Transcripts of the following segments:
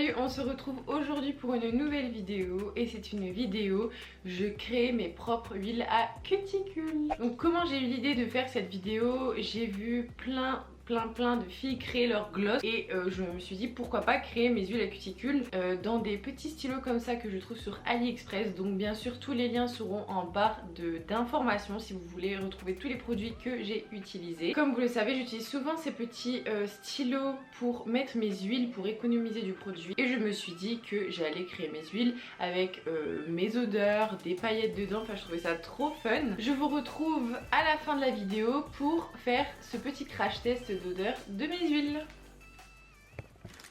Salut, on se retrouve aujourd'hui pour une nouvelle vidéo et c'est une vidéo, je crée mes propres huiles à cuticules. Donc comment j'ai eu l'idée de faire cette vidéo? J'ai vu plein de filles créer leur gloss et je me suis dit pourquoi pas créer mes huiles à cuticules dans des petits stylos comme ça que je trouve sur AliExpress. Donc bien sûr tous les liens seront en barre d'informations si vous voulez retrouver tous les produits que j'ai utilisés. Comme vous le savez, j'utilise souvent ces petits stylos pour mettre mes huiles, pour économiser du produit, et je me suis dit que j'allais créer mes huiles avec mes odeurs, des paillettes dedans. Enfin je trouvais ça trop fun. Je vous retrouve à la fin de la vidéo pour faire ce petit crash test d'odeur de mes huiles.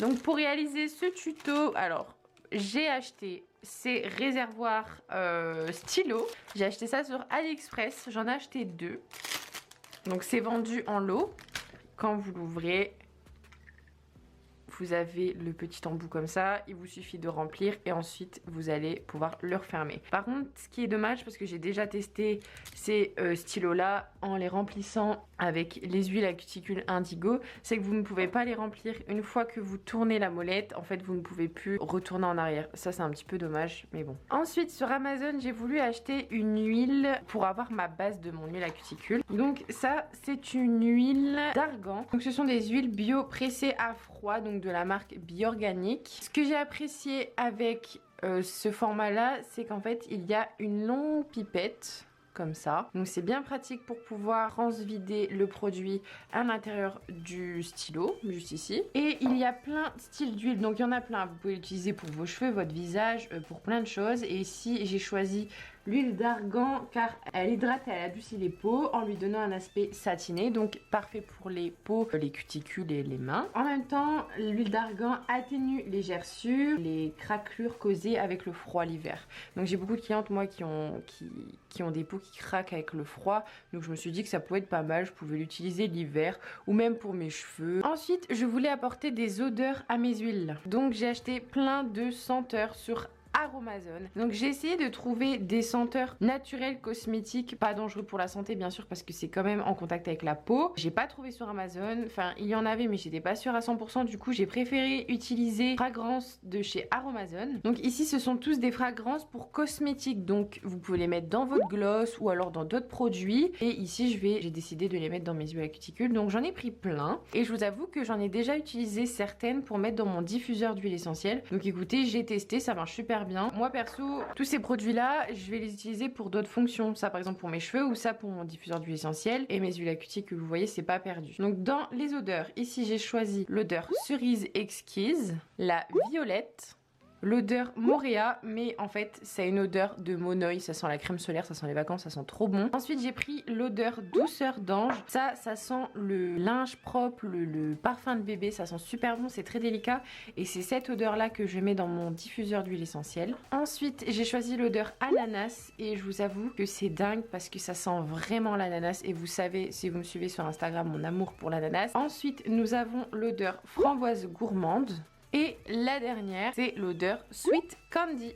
Donc pour réaliser ce tuto, alors j'ai acheté ces réservoirs stylo. J'ai acheté ça sur AliExpress, j'en ai acheté 2. Donc c'est vendu en lot. Quand vous l'ouvrez, vous avez le petit embout comme ça, il vous suffit de remplir et ensuite vous allez pouvoir le refermer. Par contre, ce qui est dommage, parce que j'ai déjà testé ces stylos là en les remplissant avec les huiles à cuticules indigo, c'est que vous ne pouvez pas les remplir une fois que vous tournez la molette. En fait, vous ne pouvez plus retourner en arrière. Ça, c'est un petit peu dommage, mais bon. Ensuite, sur Amazon, j'ai voulu acheter une huile pour avoir ma base de mon huile à cuticules. Donc ça, c'est une huile d'argan. Donc ce sont des huiles bio pressées à froid, donc de la marque Biorganique. Ce que j'ai apprécié avec ce format là, c'est qu'en fait il y a une longue pipette comme ça, donc c'est bien pratique pour pouvoir transvider le produit à l'intérieur du stylo, juste ici. Et il y a plein de styles d'huile, donc il y en a plein, vous pouvez l'utiliser pour vos cheveux, votre visage, pour plein de choses. Et ici j'ai choisi l'huile d'argan car elle hydrate et elle adoucit les peaux en lui donnant un aspect satiné, donc parfait pour les peaux, les cuticules et les mains. En même temps, l'huile d'argan atténue les gerçures, les craquelures causées avec le froid l'hiver. Donc j'ai beaucoup de clientes moi qui ont des peaux qui craquent avec le froid, donc je me suis dit que ça pouvait être pas mal, je pouvais l'utiliser l'hiver ou même pour mes cheveux. Ensuite, je voulais apporter des odeurs à mes huiles, donc j'ai acheté plein de senteurs sur Aromazone. Donc j'ai essayé de trouver des senteurs naturelles, cosmétiques, pas dangereux pour la santé bien sûr parce que c'est quand même en contact avec la peau. J'ai pas trouvé sur Amazon, enfin il y en avait mais j'étais pas sûre à 100%, du coup j'ai préféré utiliser fragrances de chez Aromazone. Donc ici ce sont tous des fragrances pour cosmétiques, donc vous pouvez les mettre dans votre gloss ou alors dans d'autres produits. Et ici j'ai décidé de les mettre dans mes huiles à cuticules, donc j'en ai pris plein. Et je vous avoue que j'en ai déjà utilisé certaines pour mettre dans mon diffuseur d'huile essentielle. Donc écoutez, j'ai testé, ça marche super bien. Moi perso, tous ces produits là, je vais les utiliser pour d'autres fonctions. Ça par exemple pour mes cheveux ou ça pour mon diffuseur d'huile essentielle. Et mes huiles à cuticules, vous voyez, c'est pas perdu. Donc dans les odeurs, ici j'ai choisi l'odeur cerise exquise, la violette, l'odeur Moréa, mais en fait c'est une odeur de monoï, ça sent la crème solaire, ça sent les vacances, ça sent trop bon. Ensuite j'ai pris l'odeur douceur d'ange, ça sent le linge propre, le parfum de bébé, ça sent super bon, c'est très délicat et c'est cette odeur là que je mets dans mon diffuseur d'huile essentielle. Ensuite j'ai choisi l'odeur ananas et je vous avoue que c'est dingue parce que ça sent vraiment l'ananas et vous savez, si vous me suivez sur Instagram, mon amour pour l'ananas. Ensuite nous avons l'odeur framboise gourmande. Et la dernière, c'est l'odeur Sweet Candy.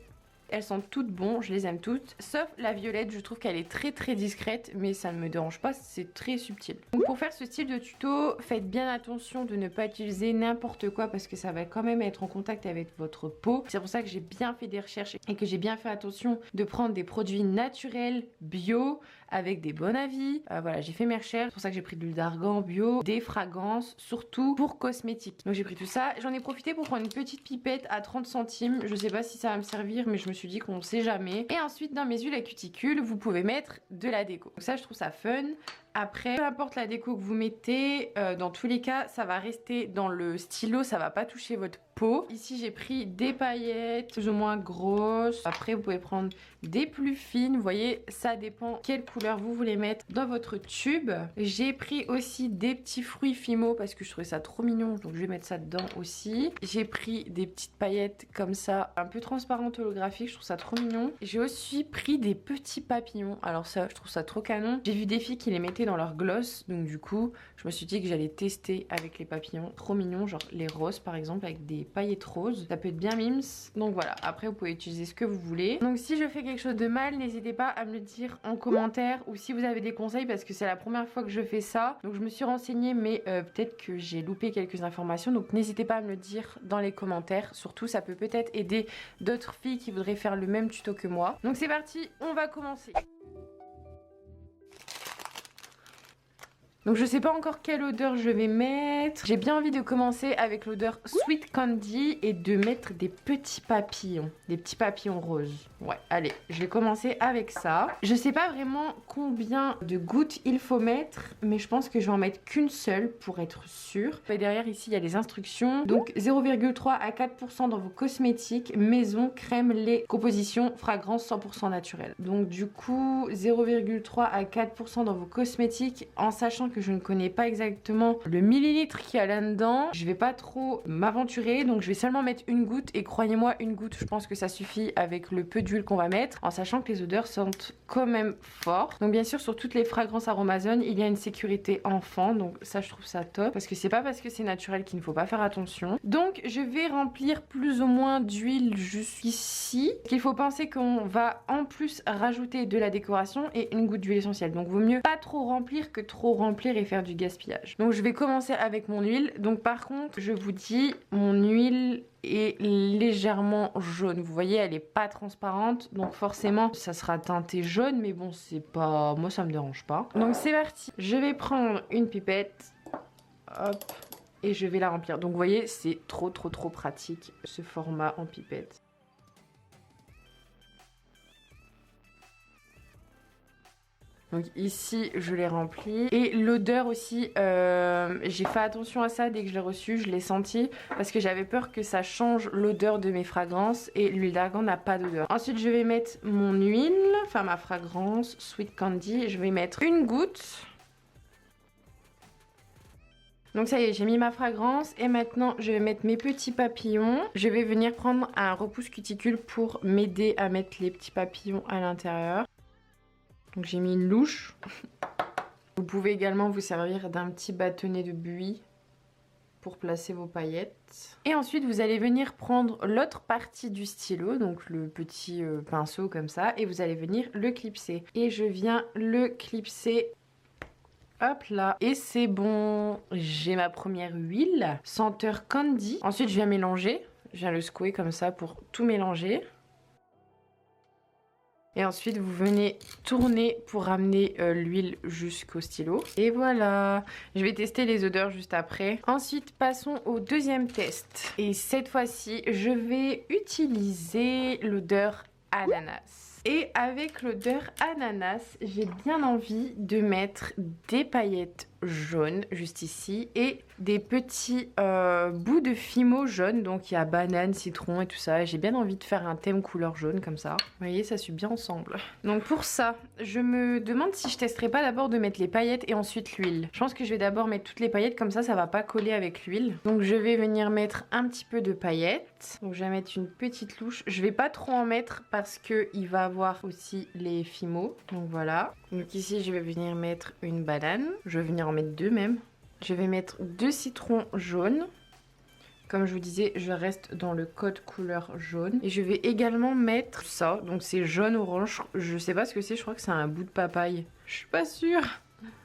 Elles sont toutes bonnes, je les aime toutes. Sauf la violette, je trouve qu'elle est très discrète, mais ça ne me dérange pas, c'est très subtil. Donc pour faire ce style de tuto, faites bien attention de ne pas utiliser n'importe quoi parce que ça va quand même être en contact avec votre peau. C'est pour ça que j'ai bien fait des recherches et que j'ai bien fait attention de prendre des produits naturels, bio, avec des bons avis. Voilà, j'ai fait mes recherches, c'est pour ça que j'ai pris de l'huile d'argan bio, des fragrances, surtout pour cosmétiques. Donc j'ai pris tout ça, j'en ai profité pour prendre une petite pipette à 30 centimes. Je sais pas si ça va me servir, mais je me suis dit qu'on ne sait jamais. Et ensuite dans mes huiles à cuticules, vous pouvez mettre de la déco. Donc ça je trouve ça fun. Après, peu importe la déco que vous mettez, dans tous les cas ça va rester dans le stylo, ça va pas toucher votre peau. Ici j'ai pris des paillettes plus ou moins grosses. Après vous pouvez prendre des plus fines, vous voyez, ça dépend quelle couleur vous voulez mettre dans votre tube. J'ai pris aussi des petits fruits Fimo parce que je trouvais ça trop mignon, donc je vais mettre ça dedans aussi. J'ai pris des petites paillettes comme ça, un peu transparentes holographiques, je trouve ça trop mignon. J'ai aussi pris des petits papillons, alors ça je trouve ça trop canon. J'ai vu des filles qui les mettaient beauté dans leur gloss. Donc du coup, je me suis dit que j'allais tester avec les papillons trop mignons, genre les roses par exemple avec des paillettes roses. Ça peut être bien mimes. Donc voilà, après vous pouvez utiliser ce que vous voulez. Donc si je fais quelque chose de mal, n'hésitez pas à me le dire en commentaire ou si vous avez des conseils parce que c'est la première fois que je fais ça. Donc je me suis renseignée mais peut-être que j'ai loupé quelques informations. Donc n'hésitez pas à me le dire dans les commentaires. Surtout ça peut peut-être aider d'autres filles qui voudraient faire le même tuto que moi. Donc c'est parti, on va commencer. Donc je sais pas encore quelle odeur je vais mettre. J'ai bien envie de commencer avec l'odeur Sweet Candy et de mettre des petits papillons. Des petits papillons roses. Ouais, allez, je vais commencer avec ça. Je sais pas vraiment combien de gouttes il faut mettre, mais je pense que je vais en mettre qu'une seule pour être sûre. Et derrière ici, il y a les instructions. Donc 0,3 à 4% dans vos cosmétiques, maison, crème, lait, composition, fragrance 100% naturelle. Donc du coup, 0,3 à 4% dans vos cosmétiques, en sachant que je ne connais pas exactement le millilitre qu'il y a là-dedans. Je vais pas trop m'aventurer, donc je vais seulement mettre une goutte et croyez-moi, une goutte, je pense que ça suffit avec le peu d'huile qu'on va mettre, en sachant que les odeurs sentent quand même fort. Donc bien sûr, sur toutes les fragrances Aromazone, il y a une sécurité enfant, donc ça je trouve ça top, parce que c'est pas parce que c'est naturel qu'il ne faut pas faire attention. Donc je vais remplir plus ou moins d'huile jusqu'ici. Il faut penser qu'on va en plus rajouter de la décoration et une goutte d'huile essentielle, donc vaut mieux pas trop remplir que trop remplir et faire du gaspillage. Donc je vais commencer avec mon huile. Donc par contre, je vous dis, mon huile est légèrement jaune. Vous voyez, elle est pas transparente, donc forcément ça sera teinté jaune, mais bon, c'est pas, moi ça me dérange pas. Donc c'est parti. Je vais prendre une pipette, hop, et je vais la remplir. Donc vous voyez, c'est trop pratique ce format en pipette. Donc ici je l'ai rempli. Et l'odeur aussi, j'ai fait attention à ça dès que je l'ai reçu, je l'ai senti parce que j'avais peur que ça change l'odeur de mes fragrances et l'huile d'argan n'a pas d'odeur. Ensuite je vais mettre mon huile, enfin ma fragrance Sweet Candy, je vais mettre une goutte. Donc ça y est, j'ai mis ma fragrance et maintenant je vais mettre mes petits papillons. Je vais venir prendre un repousse cuticule pour m'aider à mettre les petits papillons à l'intérieur. Donc j'ai mis une louche. Vous pouvez également vous servir d'un petit bâtonnet de buis pour placer vos paillettes. Et ensuite vous allez venir prendre l'autre partie du stylo, donc le petit pinceau comme ça, et vous allez venir le clipser. Et je viens le clipser, hop là, et c'est bon. J'ai ma première huile, senteur candy. Ensuite je viens mélanger, je viens le secouer comme ça pour tout mélanger. Et ensuite vous venez tourner pour ramener l'huile jusqu'au stylo. Et voilà, je vais tester les odeurs juste après. Ensuite passons au deuxième test. Et cette fois-ci je vais utiliser l'odeur ananas. Et avec l'odeur ananas, j'ai bien envie de mettre des paillettes jaunes juste ici et des petits bouts de fimo jaune. Donc il y a banane, citron et tout ça. J'ai bien envie de faire un thème couleur jaune comme ça. Vous voyez, ça suit bien ensemble. Donc pour ça, je me demande si je testerai pas d'abord de mettre les paillettes et ensuite l'huile. Je pense que je vais d'abord mettre toutes les paillettes, comme ça va pas coller avec l'huile. Donc je vais venir mettre un petit peu de paillettes. Donc je vais mettre une petite louche. Je vais pas trop en mettre parce que il va avoir aussi les fimo. Donc voilà. Donc ici je vais venir mettre une banane. Je vais venir en mettre deux même. Je vais mettre 2 citrons jaunes. Comme je vous disais, je reste dans le code couleur jaune. Et je vais également mettre ça. Donc c'est jaune orange. Je sais pas ce que c'est, je crois que c'est un bout de papaye. Je suis pas sûre.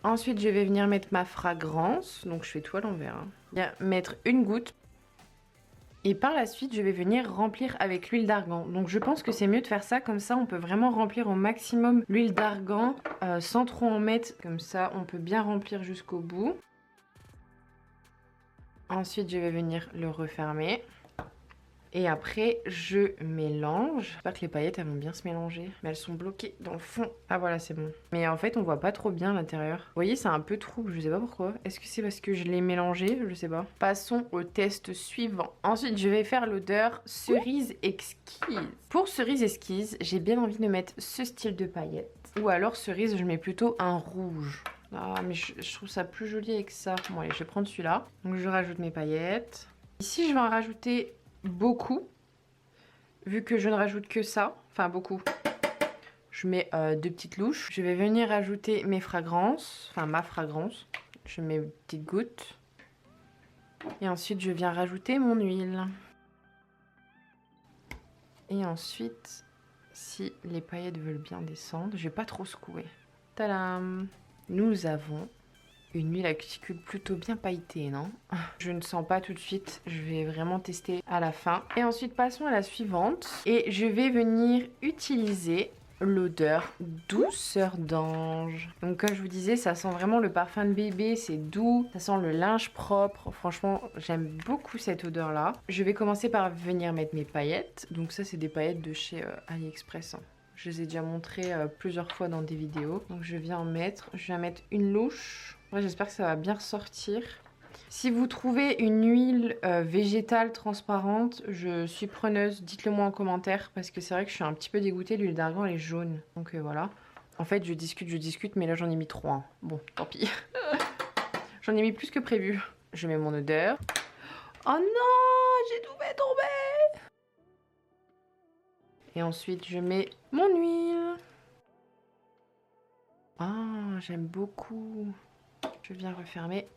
Ensuite je vais venir mettre ma fragrance. Donc je fais tout à l'envers. Bien, mettre une goutte. Et par la suite, je vais venir remplir avec l'huile d'argan. Donc je pense que c'est mieux de faire ça, comme ça on peut vraiment remplir au maximum l'huile d'argan sans trop en mettre. Comme ça, on peut bien remplir jusqu'au bout. Ensuite, je vais venir le refermer. Et après, je mélange. J'espère que les paillettes, elles vont bien se mélanger. Mais elles sont bloquées dans le fond. Ah voilà, c'est bon. Mais en fait, on voit pas trop bien l'intérieur. Vous voyez, c'est un peu trouble, je sais pas pourquoi. Est-ce que c'est parce que je l'ai mélangé? Je sais pas. Passons au test suivant. Ensuite, je vais faire l'odeur cerise exquise. Pour cerise exquise, j'ai bien envie de mettre ce style de paillettes. Ou alors cerise, je mets plutôt un rouge. Ah, mais je trouve ça plus joli avec ça. Bon, allez, je vais prendre celui-là. Donc, je rajoute mes paillettes. Ici, je vais en rajouter beaucoup, vu que je ne rajoute que ça, enfin beaucoup. Je mets 2 petites louches. Je vais venir ajouter mes fragrances, enfin ma fragrance. Je mets une petite goutte. Et ensuite, je viens rajouter mon huile. Et ensuite, si les paillettes veulent bien descendre, je vais pas trop secouer. Tadam! Nous avons une huile à cuticule plutôt bien pailletée, non? Je ne sens pas tout de suite, je vais vraiment tester à la fin. Et ensuite, passons à la suivante. Et je vais venir utiliser l'odeur douceur d'ange. Donc comme je vous disais, ça sent vraiment le parfum de bébé, c'est doux, ça sent le linge propre. Franchement, j'aime beaucoup cette odeur là. Je vais commencer par venir mettre mes paillettes. Donc ça, c'est des paillettes de chez AliExpress. Je les ai déjà montrées plusieurs fois dans des vidéos. Donc je viens en mettre, je viens mettre une louche. Ouais, j'espère que ça va bien ressortir. Si vous trouvez une huile végétale transparente, je suis preneuse. Dites-le moi en commentaire parce que c'est vrai que je suis un petit peu dégoûtée. L'huile d'argan elle est jaune. Donc voilà. En fait, je discute, mais là j'en ai mis 3. Bon, tant pis. J'en ai mis plus que prévu. Je mets mon odeur. Oh non, j'ai tout fait tomber. Et ensuite, je mets mon huile. Ah, j'aime beaucoup. Je viens refermer.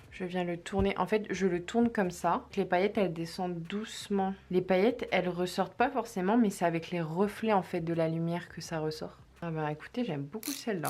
Je viens le tourner. En fait, je le tourne comme ça. Les paillettes, elles descendent doucement. Les paillettes, elles ressortent pas forcément, mais c'est avec les reflets en fait de la lumière que ça ressort. Ah bah écoutez, j'aime beaucoup celle-là.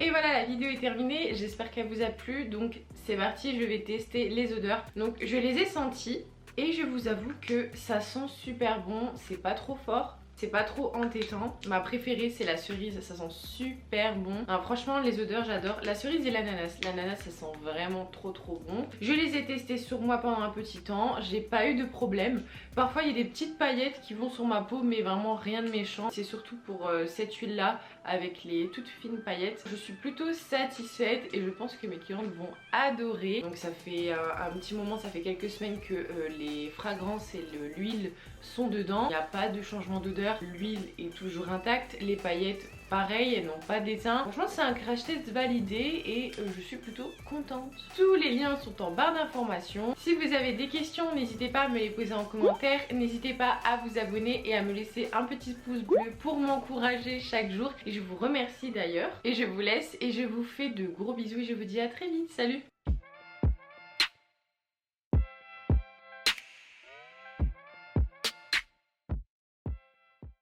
Et voilà, la vidéo est terminée, j'espère qu'elle vous a plu, donc c'est parti, je vais tester les odeurs. Donc je les ai senties et je vous avoue que ça sent super bon, c'est pas trop fort. C'est pas trop entêtant. Ma préférée c'est la cerise, ça sent super bon. Alors, franchement les odeurs j'adore. La cerise et l'ananas. L'ananas ça sent vraiment trop bon. Je les ai testés sur moi pendant un petit temps. J'ai pas eu de problème. Parfois il y a des petites paillettes qui vont sur ma peau mais vraiment rien de méchant. C'est surtout pour cette huile là avec les toutes fines paillettes. Je suis plutôt satisfaite et je pense que mes clientes vont adorer. Donc ça fait un petit moment, ça fait quelques semaines que les fragrances et l'huile sont dedans. Il n'y a pas de changement d'odeur. L'huile est toujours intacte, les paillettes pareil, elles n'ont pas d'éteint. Franchement c'est un crash test validé et je suis plutôt contente. Tous les liens sont en barre d'informations. Si vous avez des questions, n'hésitez pas à me les poser en commentaire. N'hésitez pas à vous abonner et à me laisser un petit pouce bleu pour m'encourager chaque jour. Et je vous remercie d'ailleurs. Et je vous laisse et je vous fais de gros bisous et je vous dis à très vite. Salut!